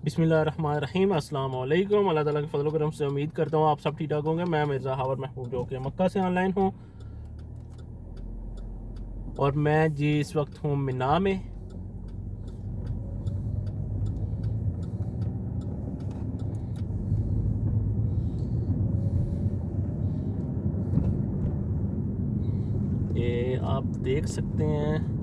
बिस्मिल्लाहिर्रहमानिर्रहीम अस्सलाम वालेकुम। अल्लाह ताला के फजल करम से उम्मीद करता हूँ आप सब ठीक ठाक होंगे। मैं मिर्ज़ा हावर महबूब जो कि मक्का से ऑनलाइन हूँ और मैं जी इस वक्त हूँ मिना में। ये आप देख सकते हैं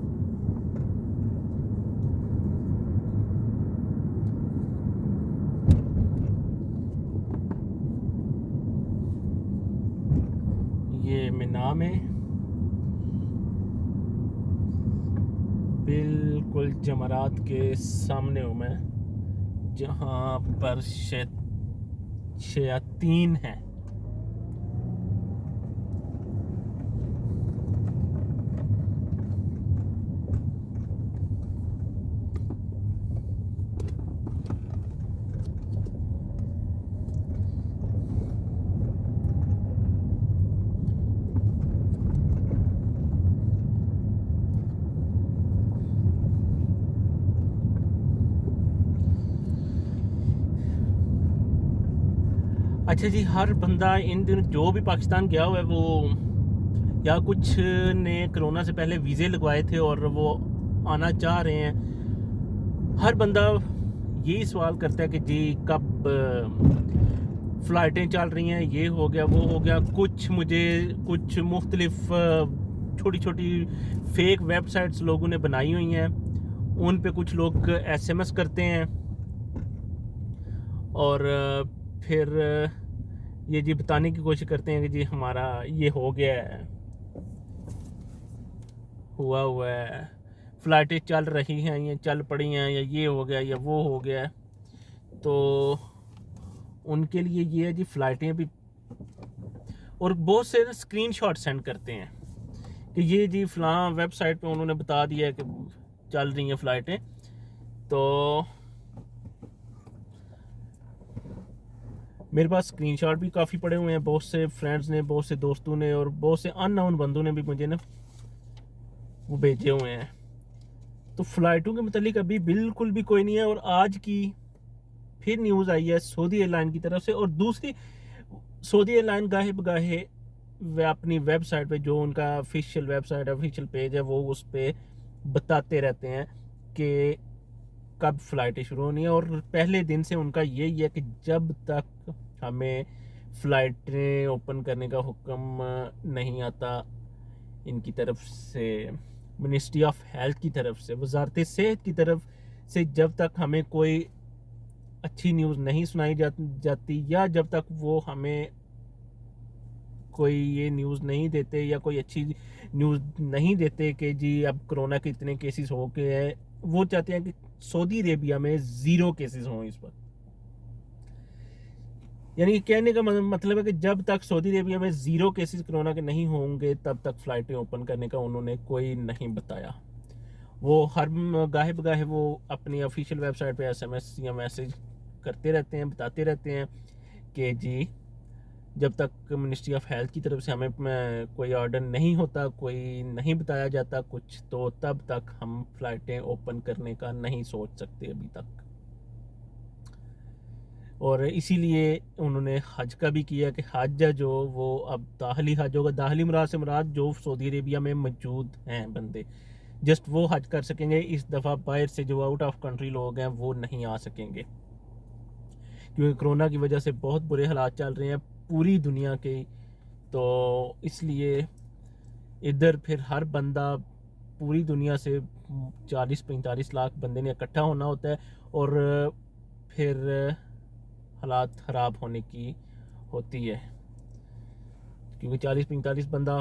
ये मिना में बिल्कुल जमरात के सामने हूँ मैं, जहाँ पर शयातीन हैं। अच्छा जी, हर बंदा इन दिनों जो भी पाकिस्तान गया हुआ है वो या कुछ ने कोरोना से पहले वीज़े लगवाए थे और वो आना चाह रहे हैं। हर बंदा यही सवाल करता है कि जी कब फ़्लाइटें चल रही हैं, ये हो गया वो हो गया। कुछ मुख्तलिफ छोटी छोटी फेक वेबसाइट्स लोगों ने बनाई हुई हैं, उन पे कुछ लोग एसएमएस करते हैं और फिर ये जी बताने की कोशिश करते हैं कि जी हमारा ये हो गया है, हुआ है, फ़्लाइटें चल रही हैं, ये चल पड़ी हैं, या ये हो गया या वो हो गया। तो उनके लिए ये है जी फ़्लाइटें भी, और बहुत से स्क्रीनशॉट सेंड करते हैं कि ये जी फ़लाँ वेबसाइट पे उन्होंने बता दिया है कि चल रही हैं फ़्लाइटें। तो मेरे पास स्क्रीनशॉट भी काफ़ी पड़े हुए हैं, बहुत से फ्रेंड्स ने, बहुत से दोस्तों ने और बहुत से अननोन बंदों ने भी मुझे ना वो भेजे हुए हैं। तो फ़्लाइटों के मतलब अभी बिल्कुल भी कोई नहीं है। और आज की फिर न्यूज़ आई है सऊदी एयरलाइन की तरफ से, और दूसरी सऊदी एयरलाइन गाहे बगाहे वे अपनी वेबसाइट पे, जो उनका ऑफिशियल वेबसाइट ऑफिशियल पेज है, वो उस पर बताते रहते हैं कि कब फ़्लाइटें शुरू होनी है। और पहले दिन से उनका यही है कि जब तक हमें फ़्लाइटें ओपन करने का हुक्म नहीं आता इनकी तरफ से, मिनिस्ट्री ऑफ हेल्थ की तरफ से, वजारत सेहत की तरफ से, जब तक हमें कोई अच्छी न्यूज़ नहीं सुनाई जाती, या जब तक वो हमें कोई ये न्यूज़ नहीं देते या कोई अच्छी न्यूज़ नहीं देते कि जी अब कोरोना के इतने केसेस हो गए हैं, वो चाहते हैं कि सऊदी अरेबिया में ज़ीरो केसेस हों इस वक्त। यानी कि कहने का मतलब है कि जब तक सऊदी अरेबिया में ज़ीरो केसेस कोरोना के नहीं होंगे तब तक फ़्लाइटें ओपन करने का उन्होंने कोई नहीं बताया। वो हर गाहे बगाहे वो अपनी ऑफिशियल वेबसाइट पे एसएमएस या मैसेज करते रहते हैं, बताते रहते हैं कि जी जब तक मिनिस्ट्री ऑफ हेल्थ की तरफ से हमें कोई ऑर्डर नहीं होता, कोई नहीं बताया जाता कुछ, तो तब तक हम फ़्लाइटें ओपन करने का नहीं सोच सकते अभी तक। और इसीलिए उन्होंने हज का भी किया कि हज है जो वो अब दाखिली हज होगा। दाखिली मुराद से मुराद जो सऊदी अरेबिया में मौजूद हैं बंदे, जस्ट वो हज कर सकेंगे। इस दफ़ा बाहर से जो आउट ऑफ कंट्री लोग हैं वो नहीं आ सकेंगे, क्योंकि कोरोना की वजह से बहुत बुरे हालात चल रहे हैं पूरी दुनिया के। तो इसलिए इधर फिर हर बंदा पूरी दुनिया से 40-45 लाख बंदे ने इकट्ठा होना होता है, और फिर हालात ख़राब होने की होती है, क्योंकि 40-45 बंदा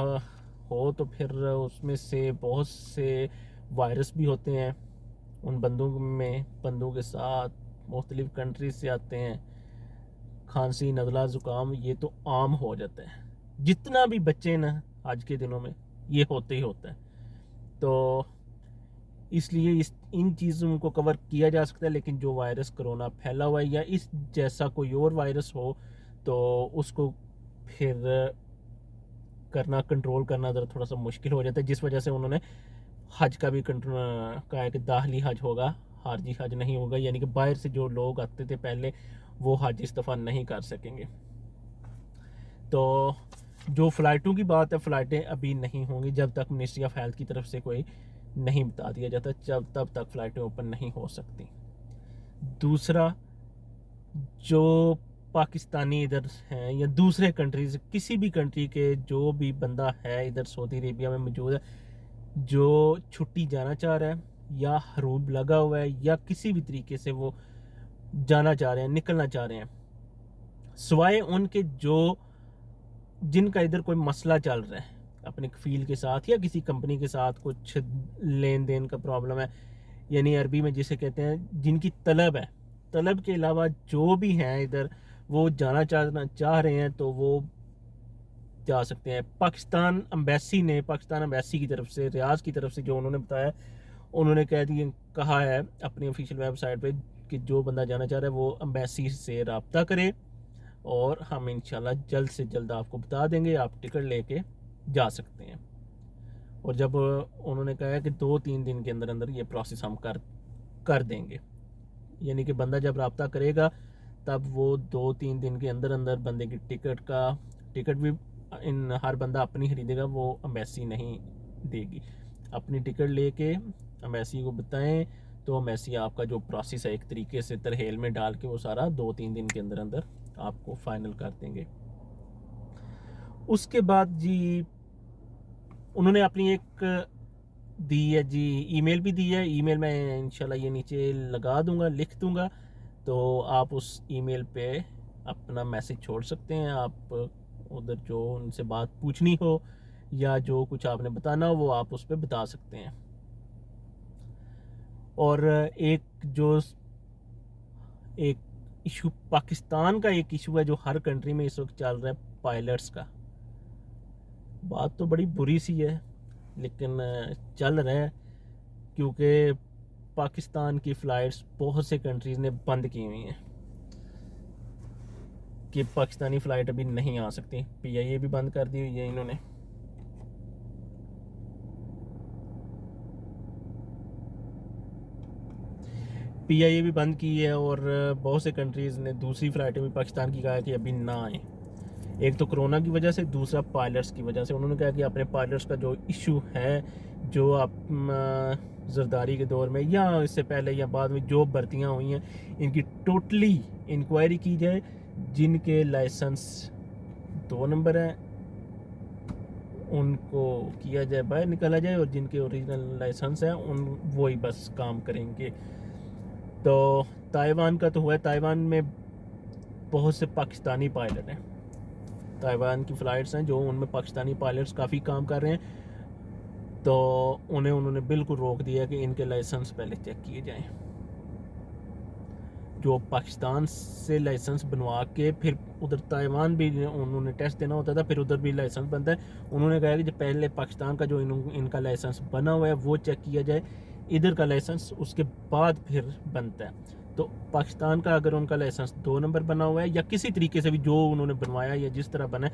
हो तो फिर उसमें से बहुत से वायरस भी होते हैं उन बंदों के साथ मुख्तलिफ़ कंट्रीज से आते हैं। खांसी, नज़ला, ज़ुकाम ये तो आम हो जाता है, जितना भी बच्चे ना आज के दिनों में ये होते ही होता है। तो इसलिए इन चीज़ों को कवर किया जा सकता है, लेकिन जो वायरस कोरोना फैला हुआ है या इस जैसा कोई और वायरस हो तो उसको फिर कंट्रोल करना ज़रा थोड़ा सा मुश्किल हो जाता है, जिस वजह से उन्होंने हज का भी कहा है कि दाखिली हज होगा हारजी हज नहीं होगा, यानी कि बाहर से जो लोग आते थे पहले वो हज इस दफ़ा नहीं कर सकेंगे। तो जो फ़्लाइटों की बात है, फ़्लाइटें अभी नहीं होंगी जब तक मिनिस्ट्री ऑफ हेल्थ की तरफ से कोई नहीं बता दिया जाता, जब तब तक फ़्लाइटें ओपन नहीं हो सकती। दूसरा, जो पाकिस्तानी इधर हैं या दूसरे कंट्रीज़, किसी भी कंट्री के जो भी बंदा है इधर सऊदी अरेबिया में मौजूद है, जो छुट्टी जाना चाह रहा है या हरूब लगा हुआ है या किसी भी तरीके से वो जाना चाह रहे हैं, निकलना चाह रहे हैं, सिवाय उनके जो जिनका इधर कोई मसला चल रहा है अपने कफील के साथ या किसी कंपनी के साथ कुछ लेन देन का प्रॉब्लम है, यानी अरबी में जिसे कहते हैं जिनकी तलब है, तलब के अलावा जो भी हैं इधर वो जाना चाह रहे हैं तो वो जा सकते हैं। पाकिस्तान एम्बेसी की तरफ से, रियाज की तरफ से जो उन्होंने बताया, उन्होंने कहा है अपनी ऑफिशियल वेबसाइट पे कि जो बंदा जाना चाह रहा है वो एम्बेसी से रब्ता करे और हम इंशाल्लाह जल्द से जल्द आपको बता देंगे, आप टिकट लेके जा सकते हैं। और जब उन्होंने कहा है कि 2-3 दिन के अंदर अंदर ये प्रोसेस हम कर देंगे, यानी कि बंदा जब रब्ता करेगा तब वो 2-3 दिन के अंदर अंदर बंदे की टिकट भी हर बंदा अपनी खरीदेगा, वो एम्बेसी नहीं देगी। अपनी टिकट लेके एम्बेसी को बताएं तो एम्बेसी आपका जो प्रोसेस है एक तरीके से तरहेल में डाल के वो सारा 2-3 दिन के अंदर अंदर आपको फाइनल कर देंगे। उसके बाद जी उन्होंने अपनी एक दी है जी, ईमेल भी दी है। ईमेल मैं इंशाल्लाह ये नीचे लगा दूंगा, लिख दूंगा, तो आप उस ईमेल पे अपना मैसेज छोड़ सकते हैं। आप उधर जो उनसे बात पूछनी हो या जो कुछ आपने बताना हो वो आप उस पर बता सकते हैं। और एक इशू पाकिस्तान का एक इशू है जो हर कंट्री में इस वक्त चल रहा है, पायलट्स का। बात तो बड़ी बुरी सी है लेकिन चल रहा है, क्योंकि पाकिस्तान की फ़्लाइट्स बहुत से कंट्रीज़ ने बंद की हुई हैं कि पाकिस्तानी फ़्लाइट अभी नहीं आ सकती। PIA भी बंद कर दी हुई है इन्होंने। PIA भी बंद की है और बहुत से कंट्रीज़ ने दूसरी फ़्लाइटें भी पाकिस्तान की कहा है कि अभी ना आए। एक तो कोरोना की वजह से, दूसरा पायलट्स की वजह से। उन्होंने कहा कि अपने पायलट्स का जो इशू है, जो आप जरदारी के दौर में या इससे पहले या बाद में जो भर्तियां हुई हैं, इनकी टोटली इंक्वायरी की जाए। जिनके लाइसेंस 2 नंबर हैं उनको किया जाए, बाहर निकाला जाए, और जिनके ओरिजिनल लाइसेंस हैं वो ही बस काम करेंगे। तो ताइवान का तो हुआ है, ताइवान में बहुत से पाकिस्तानी पायलट हैं, ताइवान की फ़्लाइट्स हैं जो उनमें पाकिस्तानी पायलट्स काफ़ी काम कर रहे हैं, तो उन्होंने बिल्कुल रोक दिया कि इनके लाइसेंस पहले चेक किए जाएं। जो पाकिस्तान से लाइसेंस बनवा के फिर उधर ताइवान भी उन्होंने टेस्ट देना होता था, फिर उधर भी लाइसेंस बनता है। उन्होंने कहा कि जब पहले पाकिस्तान का जो इनका लाइसेंस बना हुआ है वो चेक किया जाए, इधर का लाइसेंस उसके बाद फिर बनता है। तो पाकिस्तान का अगर उनका लाइसेंस 2 नंबर बना हुआ है या किसी तरीके से भी जो उन्होंने बनवाया या जिस तरह बना है,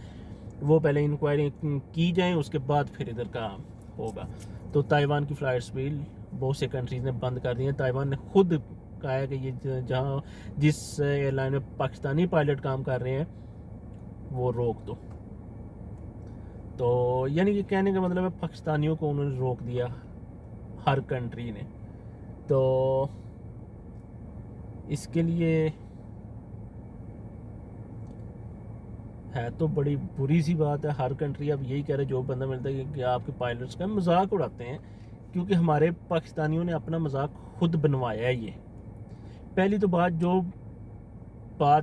वो पहले इंक्वायरी की जाए, उसके बाद फिर इधर का होगा। तो ताइवान की फ़्लाइट्स भी बहुत से कंट्रीज़ ने बंद कर दी हैं। ताइवान ने खुद कहा है कि ये जहाँ जिस एयरलाइन में पाकिस्तानी पायलट काम कर रहे हैं वो रोक दो। तो यानी कि कहने का मतलब है पाकिस्तानियों को उन्होंने रोक दिया हर कंट्री ने। तो इसके लिए है तो बड़ी बुरी सी बात है। हर कंट्री अब यही कह रहे, जो बंदा मिलता है कि आपके पायलट्स का मजाक उड़ाते हैं, क्योंकि हमारे पाकिस्तानियों ने अपना मजाक खुद बनवाया है। ये पहली तो बात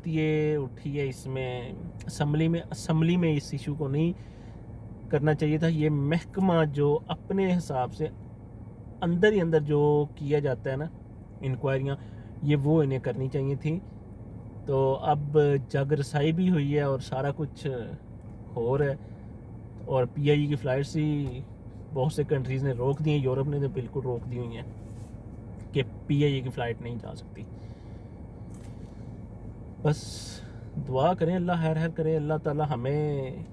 ये उठी है इसमें असम्बली में इस इशू को नहीं करना चाहिए था। ये महकमा जो अपने हिसाब से अंदर ही अंदर जो किया जाता है ना इंक्वायरियाँ, ये वो इन्हें करनी चाहिए थी। तो अब जग रसाई भी हुई है और सारा कुछ हो रहा है। और PIA की फ़्लाइट्स ही बहुत से कंट्रीज़ ने रोक दी हैं। यूरोप ने तो बिल्कुल रोक दी हुई हैं कि PIA की फ़्लाइट नहीं जा सकती। बस दुआ करें, अल्लाह खैर करे, अल्लाह ताला हमें।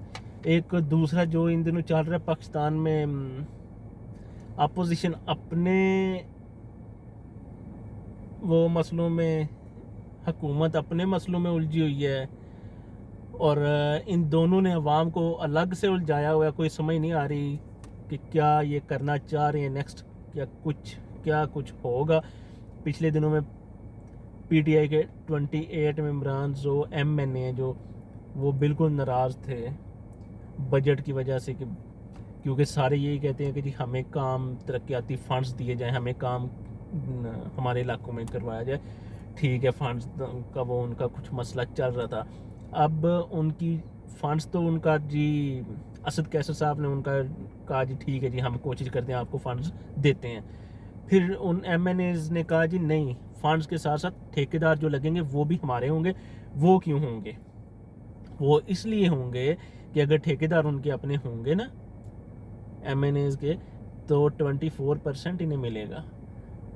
एक दूसरा जो इन दिनों चल रहा है पाकिस्तान में, अपोजिशन अपने वो मसलों में, हुकूमत अपने मसलों में उलझी हुई है, और इन दोनों ने अवाम को अलग से उलझाया हुआ है। कोई समझ नहीं आ रही कि क्या ये करना चाह रहे हैं नेक्स्ट, क्या कुछ होगा। पिछले दिनों में पीटीआई के 28 मेंबरान जो एमएनए हैं, जो वो बिल्कुल नाराज़ थे बजट की वजह से, कि क्योंकि सारे यही कहते हैं कि जी हमें काम तरक्याती फ़ंड्स दिए जाएं, हमें काम हमारे इलाकों में करवाया जाए। ठीक है, फंड्स का वो उनका कुछ मसला चल रहा था। अब उनकी फंड्स तो उनका जी असद कैसर साहब ने उनका कहा जी ठीक है जी, हम कोशिश करते हैं आपको फ़ंड्स देते हैं। फिर उन एमएनएज़ ने कहा जी नहीं, फ़ंड्स के साथ साथ ठेकेदार जो लगेंगे वो भी हमारे होंगे। वो क्यों होंगे? वो इसलिए होंगे कि अगर ठेकेदार उनके अपने होंगे ना एमएनएज़ के, तो 24% इन्हें मिलेगा।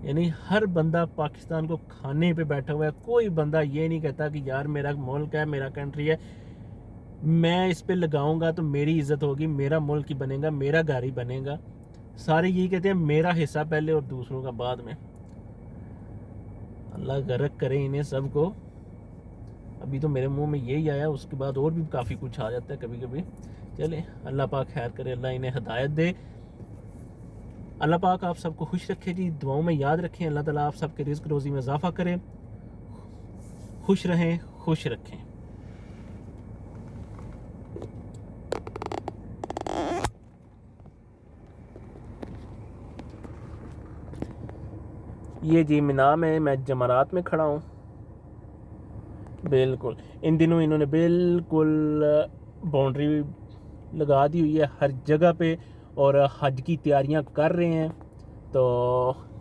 यानी हर बंदा पाकिस्तान को खाने पे बैठा हुआ है। कोई बंदा ये नहीं कहता कि यार मेरा मुल्क है, मेरा कंट्री है, मैं इस पे लगाऊंगा तो मेरी इज्जत होगी, मेरा मुल्क ही बनेगा, मेरा घर ही बनेगा। सारे यही कहते हैं मेरा हिस्सा पहले और दूसरों का बाद में। अल्लाह गर्क करे इन्हें सबको। अभी तो मेरे मुंह में यही आया, उसके बाद और भी काफ़ी कुछ आ जाता है कभी कभी। चले, अल्लाह पाक खैर करे, अल्लाह इन्हें हिदायत दे। अल्लाह पाक आप सबको खुश रखे जी, दुआओं में याद रखें। अल्लाह ताला आप सबके रिज़्क़ रोज़ी में इजाफ़ा करें, खुश रहें, खुश रखें। ये जी मीनाम है, मैं जमरात में खड़ा हूँ। बिल्कुल इन दिनों इन्होंने बिल्कुल बाउंड्री लगा दी हुई है हर जगह पे, और हज की तैयारियां कर रहे हैं। तो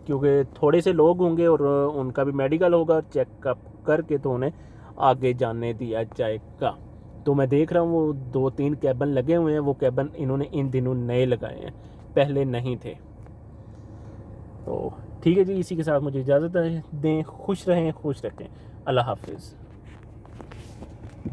क्योंकि थोड़े से लोग होंगे और उनका भी मेडिकल होगा, चेकअप करके तो उन्हें आगे जाने दिया जाएगा। तो मैं देख रहा हूँ वो 2-3 कैबन लगे हुए हैं। वो कैबन इन्होंने इन दिनों नए लगाए हैं, पहले नहीं थे। तो ठीक है जी, इसी के साथ मुझे इजाज़त दें। खुश रहें, खुश रखें। अल्लाह हाफिज़।